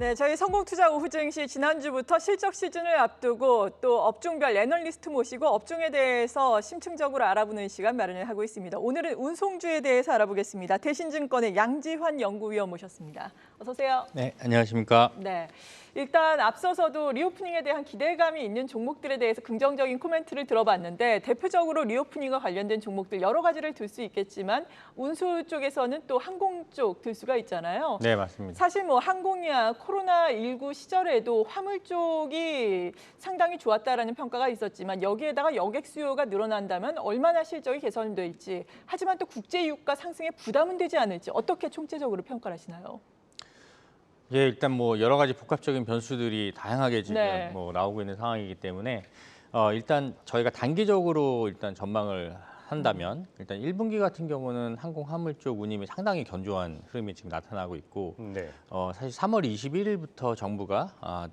네, 저희 성공투자 오후 증시 지난주부터 실적 시즌을 앞두고 또 업종별 애널리스트 모시고 업종에 대해서 심층적으로 알아보는 시간 마련을 하고 있습니다. 오늘은 운송주에 대해서 알아보겠습니다. 대신증권의 양지환 연구위원 모셨습니다. 어서 오세요. 네, 안녕하십니까. 네, 일단 앞서서도 리오프닝에 대한 기대감이 있는 종목들에 대해서 긍정적인 코멘트를 들어봤는데 대표적으로 리오프닝과 관련된 종목들 여러 가지를 들 수 있겠지만 운수 쪽에서는 또 항공 쪽 들 수가 있잖아요. 네, 맞습니다. 사실 뭐 항공이야 코로나19 시절에도 화물 쪽이 상당히 좋았다라는 평가가 있었지만 여기에다가 여객 수요가 늘어난다면 얼마나 실적이 개선될지 하지만 또 국제 유가 상승에 부담은 되지 않을지 어떻게 총체적으로 평가를 하시나요? 예, 일단 뭐 여러 가지 복합적인 변수들이 다양하게 지금 네. 뭐 나오고 있는 상황이기 때문에 일단 저희가 단기적으로 일단 전망을 한다면 일단 1분기 같은 경우는 항공 화물 쪽 운임이 상당히 견조한 흐름이 지금 나타나고 있고 네. 사실 3월 21일부터 정부가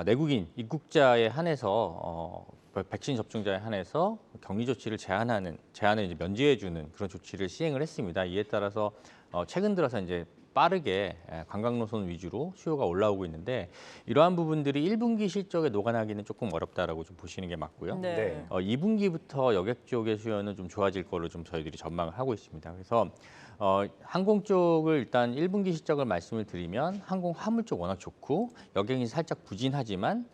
내국인 입국자에 한해서 백신 접종자에 한해서 격리 조치를 제한을 이제 면제해주는 그런 조치를 시행을 했습니다. 이에 따라서 최근 들어서 이제 빠르게 관광 노선 위주로 수요가 올라오고 있는데 이러한 부분들이 1분기 실적에 녹아나기는 조금 어렵다라고 좀 보시는 게 맞고요. 네. 2분기부터 여객 쪽의 수요는 좀 좋아질 걸로 좀 저희들이 전망을 하고 있습니다. 그래서 항공 쪽을 일단 1분기 실적을 말씀을 드리면 항공 화물 쪽 워낙 좋고 여객이 살짝 부진하지만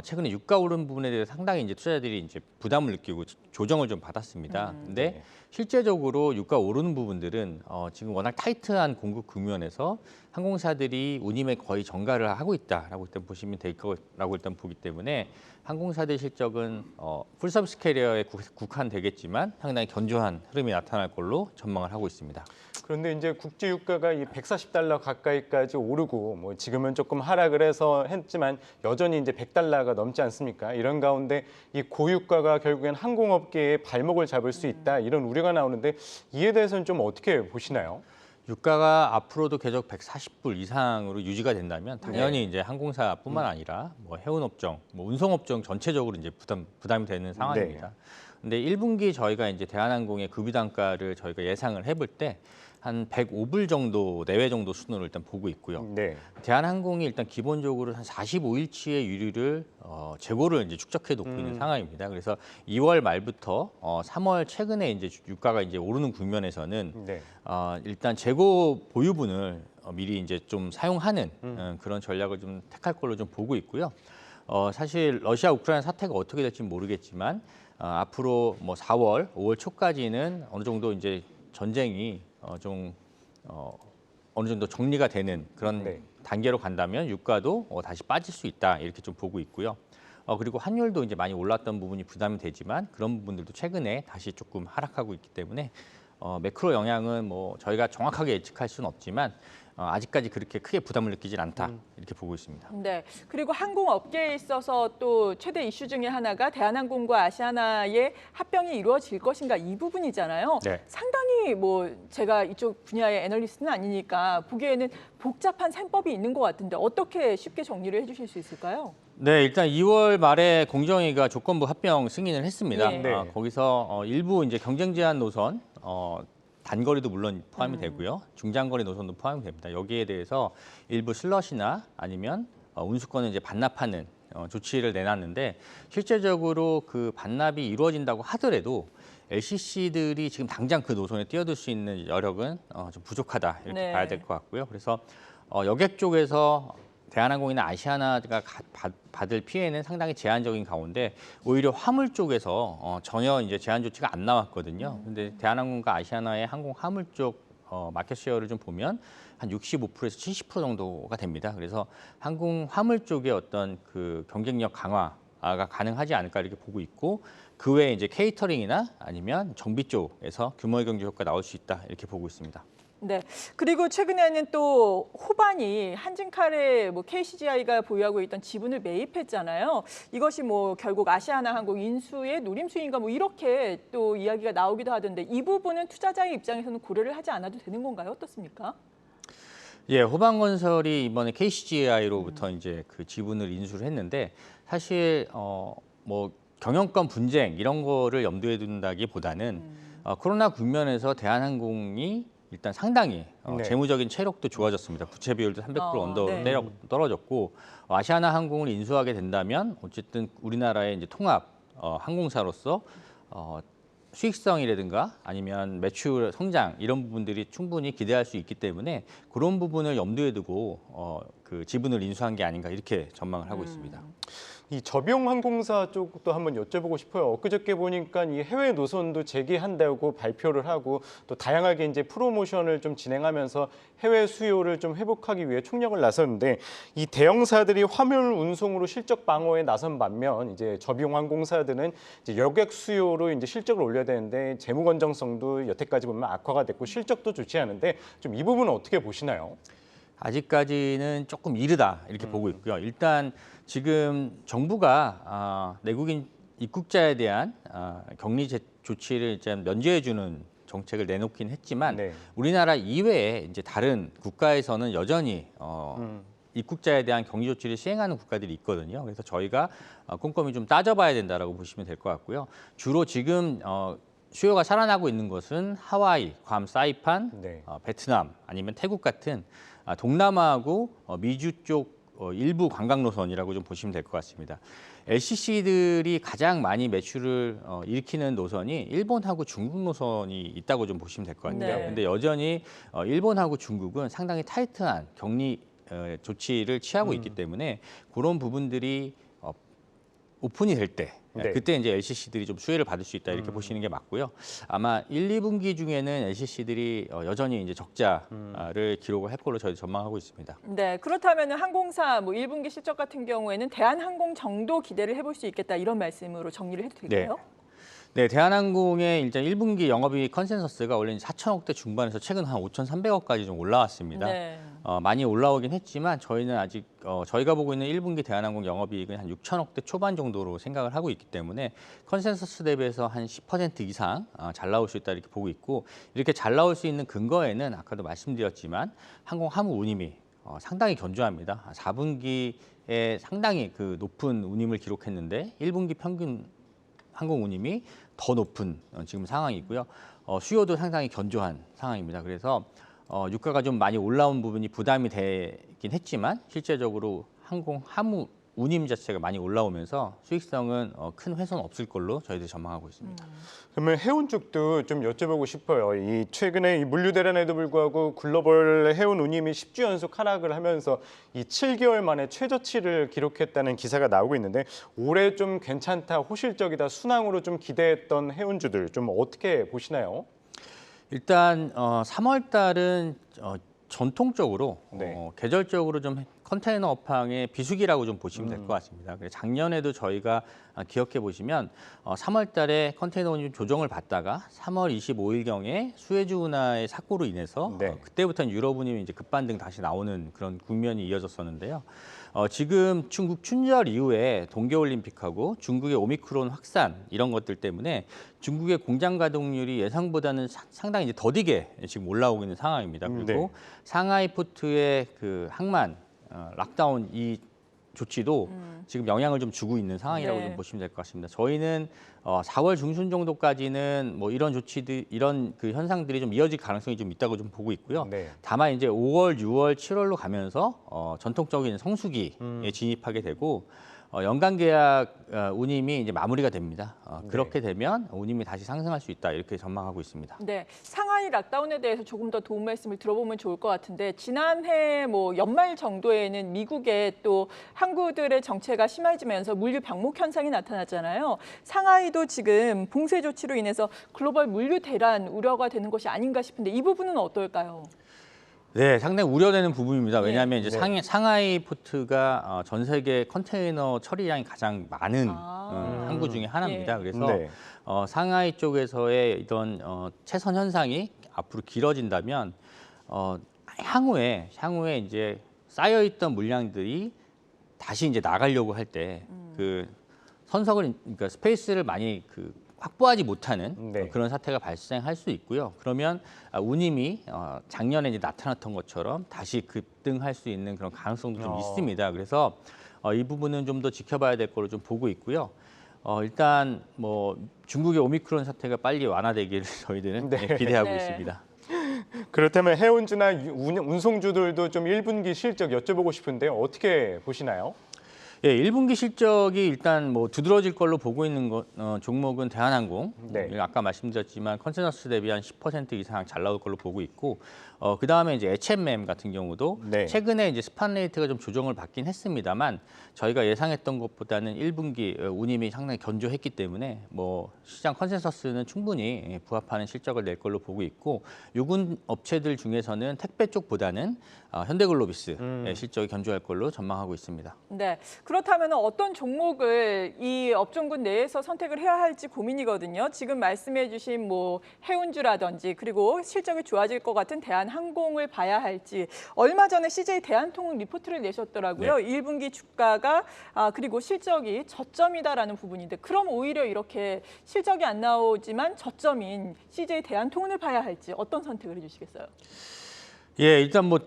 최근에 유가 오른 부분에 대해서 상당히 이제 투자자들이 이제 부담을 느끼고 조정을 좀 받았습니다. 근데 네. 실제적으로 유가 오르는 부분들은 지금 워낙 타이트한 공급 국면에서 항공사들이 운임에 거의 전가를 하고 있다라고 일단 보시면 될 거라고 일단 보기 때문에 항공사들 실적은 풀서비스 캐리어에 국한되겠지만 상당히 견조한 흐름이 나타날 걸로 전망을 하고 있습니다. 그런데 이제 국제 유가가 이 140달러 가까이까지 오르고 뭐 지금은 조금 하락을 해서 했지만 여전히 이제 100달러가 넘지 않습니까? 이런 가운데 이 고유가가 결국엔 항공업계의 발목을 잡을 수 있다 이런 우려가 나오는데 이에 대해서는 좀 어떻게 보시나요? 유가가 앞으로도 계속 140불 이상으로 유지가 된다면 당연히 이제 항공사뿐만 아니라 뭐 해운업종, 뭐 운송업종 전체적으로 이제 부담이 되는 상황입니다. 근데 1분기 저희가 이제 대한항공의 급유 단가를 저희가 예상을 해볼 때 한 105불 정도 내외 정도 수준으로 일단 보고 있고요. 네. 대한항공이 일단 기본적으로 한 45일치의 유류를 재고를 이제 축적해 놓고 있는 상황입니다. 그래서 2월 말부터 3월 최근에 이제 유가가 이제 오르는 국면에서는 네. 일단 재고 보유분을 미리 이제 좀 사용하는 그런 전략을 좀 택할 걸로 좀 보고 있고요. 사실 러시아 우크라이나 사태가 어떻게 될지 모르겠지만 앞으로 뭐 4월, 5월 초까지는 어느 정도 이제 전쟁이 어느 정도 정리가 되는 그런 네. 단계로 간다면 유가도 다시 빠질 수 있다 이렇게 좀 보고 있고요. 그리고 환율도 이제 많이 올랐던 부분이 부담이 되지만 그런 부분들도 최근에 다시 조금 하락하고 있기 때문에 매크로 영향은 뭐 저희가 정확하게 예측할 수는 없지만 아직까지 그렇게 크게 부담을 느끼진 않다 이렇게 보고 있습니다. 네. 그리고 항공업계에 있어서 또 최대 이슈 중에 하나가 대한항공과 아시아나의 합병이 이루어질 것인가 이 부분이잖아요. 네. 상당히 뭐 제가 이쪽 분야의 애널리스트는 아니니까 보기에는 복잡한 셈법이 있는 것 같은데 어떻게 쉽게 정리를 해주실 수 있을까요? 네, 일단 2월 말에 공정위가 조건부 합병 승인을 했습니다. 예. 네. 거기서 일부 이제 경쟁 제한 노선 단거리도 물론 포함이 되고요. 중장거리 노선도 포함이 됩니다. 여기에 대해서 일부 슬럿이나 아니면 운수권을 이제 반납하는 조치를 내놨는데 실제적으로 그 반납이 이루어진다고 하더라도 LCC들이 지금 당장 그 노선에 뛰어들 수 있는 여력은 좀 부족하다 이렇게 네. 봐야 될 것 같고요. 그래서 여객 쪽에서 대한항공이나 아시아나가 받을 피해는 상당히 제한적인 가운데 오히려 화물 쪽에서 전혀 이제 제한 조치가 안 나왔거든요. 근데 대한항공과 아시아나의 항공 화물 쪽 마켓 쉐어를 좀 보면 한 65%에서 70% 정도가 됩니다. 그래서 항공 화물 쪽의 어떤 그 경쟁력 강화가 가능하지 않을까 이렇게 보고 있고 그 외에 이제 케이터링이나 아니면 정비 쪽에서 규모의 경제 효과 나올 수 있다 이렇게 보고 있습니다. 네. 그리고 최근에는 또 호반이 한진칼에 뭐 KCGI가 보유하고 있던 지분을 매입했잖아요. 이것이 뭐 결국 아시아나항공 인수의 노림수인가 뭐 이렇게 또 이야기가 나오기도 하던데 이 부분은 투자자의 입장에서는 고려를 하지 않아도 되는 건가요? 어떻습니까? 예, 호반건설이 이번에 KCGI로부터 이제 그 지분을 인수를 했는데 사실 뭐 경영권 분쟁 이런 거를 염두에 둔다기보다는 코로나 국면에서 대한항공이 일단 상당히 네. 재무적인 체력도 좋아졌습니다. 부채 비율도 300% 언더 네. 떨어졌고 아시아나 항공을 인수하게 된다면 어쨌든 우리나라의 이제 통합 항공사로서 수익성이라든가 아니면 매출 성장 이런 부분들이 충분히 기대할 수 있기 때문에 그런 부분을 염두에 두고 그 지분을 인수한 게 아닌가 이렇게 전망을 하고 있습니다. 이 저비용 항공사 쪽도 한번 여쭤보고 싶어요. 엊그저께 보니까 이 해외 노선도 재개한다고 발표를 하고 또 다양하게 이제 프로모션을 좀 진행하면서 해외 수요를 좀 회복하기 위해 총력을 나섰는데 이 대형사들이 화물 운송으로 실적 방어에 나선 반면 이제 저비용 항공사들은 이제 여객 수요로 이제 실적을 올려야 되는데 재무 건전성도 여태까지 보면 악화가 됐고 실적도 좋지 않은데 좀 이 부분은 어떻게 보시나요? 아직까지는 조금 이르다 이렇게 보고 있고요. 일단 지금 정부가 내국인 입국자에 대한 격리 조치를 이제 면제해주는 정책을 내놓긴 했지만 네. 우리나라 이외에 이제 다른 국가에서는 여전히 입국자에 대한 격리 조치를 시행하는 국가들이 있거든요. 그래서 저희가 꼼꼼히 좀 따져봐야 된다라고 보시면 될 것 같고요. 주로 지금 수요가 살아나고 있는 것은 하와이, 괌, 사이판, 네. 베트남 아니면 태국 같은 동남아하고 미주 쪽 일부 관광 노선이라고 좀 보시면 될 것 같습니다. LCC들이 가장 많이 매출을 일으키는 노선이 일본하고 중국 노선이 있다고 좀 보시면 될 것 같아요. 네. 근데 여전히 일본하고 중국은 상당히 타이트한 격리 조치를 취하고 있기 때문에 그런 부분들이 오픈이 될 때 네. 그때 이제 LCC들이 좀 수혜를 받을 수 있다 이렇게 보시는 게 맞고요. 아마 1, 2분기 중에는 LCC들이 여전히 이제 적자를 기록을 할 걸로 저희 전망하고 있습니다. 네, 그렇다면 항공사 뭐 1분기 실적 같은 경우에는 대한항공 정도 기대를 해볼 수 있겠다 이런 말씀으로 정리를 해도 될까요? 네, 대한항공의 일단 1분기 영업이익 컨센서스가 원래 4천억대 중반에서 최근 한 5,300억까지 좀 올라왔습니다. 네. 많이 올라오긴 했지만 저희는 아직 저희가 보고 있는 1분기 대한항공 영업이익은 한 6천억대 초반 정도로 생각을 하고 있기 때문에 컨센서스 대비해서 한 10% 이상 잘 나올 수 있다 이렇게 보고 있고 이렇게 잘 나올 수 있는 근거에는 아까도 말씀드렸지만 항공 화물 운임이 상당히 견조합니다. 4분기에 상당히 그 높은 운임을 기록했는데 1분기 평균 항공 운임이 더 높은 지금 상황이고요. 수요도 상당히 견조한 상황입니다. 그래서 유가가 좀 많이 올라온 부분이 부담이 되긴 했지만 실제적으로 항공 화물 운임 자체가 많이 올라오면서 수익성은 큰 훼손 없을 걸로 저희들이 전망하고 있습니다. 그러면 해운 쪽도 좀 여쭤보고 싶어요. 이 최근에 이 물류 대란에도 불구하고 글로벌 해운 운임이 10주 연속 하락을 하면서 이 7개월 만에 최저치를 기록했다는 기사가 나오고 있는데 올해 좀 괜찮다, 호실적이다, 순항으로 좀 기대했던 해운주들 좀 어떻게 보시나요? 일단 3월 달은 전통적으로 네. 계절적으로 좀 컨테이너 업황의 비수기라고 좀 보시면 될 것 같습니다. 그래서 작년에도 저희가 기억해 보시면 3월 달에 컨테이너 운임 조정을 받다가 3월 25일경에 수에즈 운하의 사고로 인해서 네. 그때부터는 유럽 운임이 이제 급반등 다시 나오는 그런 국면이 이어졌었는데요. 지금 중국 춘절 이후에 동계올림픽하고 중국의 오미크론 확산 이런 것들 때문에 중국의 공장 가동률이 예상보다는 상당히 이제 더디게 지금 올라오고 있는 상황입니다. 그리고 네. 상하이 포트의 그 항만 락다운 이 조치도 지금 영향을 좀 주고 있는 상황이라고 네. 좀 보시면 될 것 같습니다. 저희는 4월 중순 정도까지는 뭐 이런 조치들, 이런 그 현상들이 좀 이어질 가능성이 좀 있다고 좀 보고 있고요. 네. 다만 이제 5월, 6월, 7월로 가면서 전통적인 성수기에 진입하게 되고 연간 계약 운임이 이제 마무리가 됩니다. 그렇게 되면 운임이 다시 상승할 수 있다 이렇게 전망하고 있습니다. 네, 상하이 락다운에 대해서 조금 더 도움 말씀을 들어보면 좋을 것 같은데 지난해 뭐 연말 정도에는 미국의 또 항구들의 정체가 심해지면서 물류 병목 현상이 나타났잖아요. 상하이도 지금 봉쇄 조치로 인해서 글로벌 물류 대란 우려가 되는 것이 아닌가 싶은데 이 부분은 어떨까요? 네, 상당히 우려되는 부분입니다. 왜냐하면 이제 네. 상하이 포트가 전 세계 컨테이너 처리량이 가장 많은 항구 중에 하나입니다. 예. 그래서 네. 상하이 쪽에서의 이런 채선 현상이 앞으로 길어진다면 향후에 이제 쌓여 있던 물량들이 다시 이제 나가려고 할 때 그 선석을 그러니까 스페이스를 많이 확보하지 못하는 네. 그런 사태가 발생할 수 있고요. 그러면 운임이 작년에 이제 나타났던 것처럼 다시 급등할 수 있는 그런 가능성도 좀 있습니다. 그래서 이 부분은 좀 더 지켜봐야 될 거로 좀 보고 있고요. 일단 뭐 중국의 오미크론 사태가 빨리 완화되기를 저희들은 네. 기대하고 네. 있습니다. 그렇다면 해운주나 운송주들도 좀 1분기 실적 여쭤보고 싶은데요. 어떻게 보시나요? 예, 1분기 실적이 일단 뭐 두드러질 걸로 보고 있는 종목은 대한항공. 네. 아까 말씀드렸지만 컨센서스 대비 한 10% 이상 잘 나올 걸로 보고 있고, 그다음에 이제 H&M 같은 경우도 네. 최근에 이제 스팟 레이트가 좀 조정을 받긴 했습니다만 저희가 예상했던 것보다는 1분기 운임이 상당히 견조했기 때문에 뭐 시장 컨센서스는 충분히 부합하는 실적을 낼 걸로 보고 있고, 유군 업체들 중에서는 택배 쪽보다는 현대글로비스의 실적이 견조할 걸로 전망하고 있습니다. 네. 그렇다면 어떤 종목을 이 업종군 내에서 선택을 해야 할지 고민이거든요. 지금 말씀해 주신 뭐 해운주라든지 그리고 실적이 좋아질 것 같은 대한항공을 봐야 할지, 얼마 전에 CJ 대한통운 리포트를 내셨더라고요. 1분기 주가가 그리고 실적이 저점이다라는 부분인데, 그럼 오히려 이렇게 실적이 안 나오지만 저점인 CJ 대한통운을 봐야 할지 어떤 선택을 해주시겠어요? 예, 일단 뭐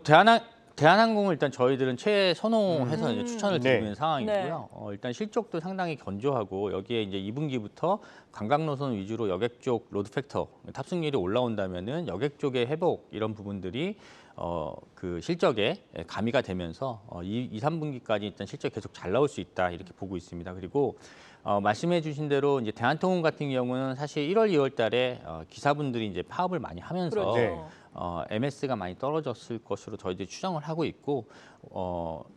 대한항공을 일단 저희들은 최선호해서 이제 추천을 드리고 네. 있는 상황이고요. 일단 실적도 상당히 견조하고 여기에 이제 2분기부터 관광 노선 위주로 여객 쪽 로드 팩터 탑승률이 올라온다면은 여객 쪽의 회복 이런 부분들이 그 실적에 가미가 되면서 2, 3분기까지 일단 실적 계속 잘 나올 수 있다 이렇게 보고 있습니다. 그리고 말씀해 주신 대로 이제 대한통운 같은 경우는 사실 1월, 2월 달에 기사분들이 이제 파업을 많이 하면서 그렇죠. 네. MS가 많이 떨어졌을 것으로 저희들이 추정을 하고 있고,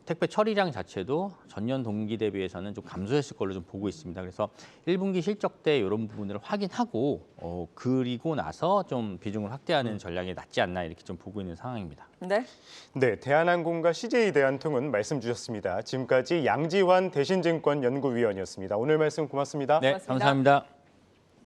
택배 처리량 자체도 전년 동기 대비해서는 좀 감소했을 걸로 좀 보고 있습니다. 그래서 1분기 실적 때 이런 부분들을 확인하고 그리고 나서 좀 비중을 확대하는 전략이 낫지 않나 이렇게 좀 보고 있는 상황입니다. 네. 네, 대한항공과 CJ 대한통운 말씀 주셨습니다. 지금까지 양지환 대신증권 연구위원이었습니다. 오늘 말씀 고맙습니다. 네, 고맙습니다. 감사합니다.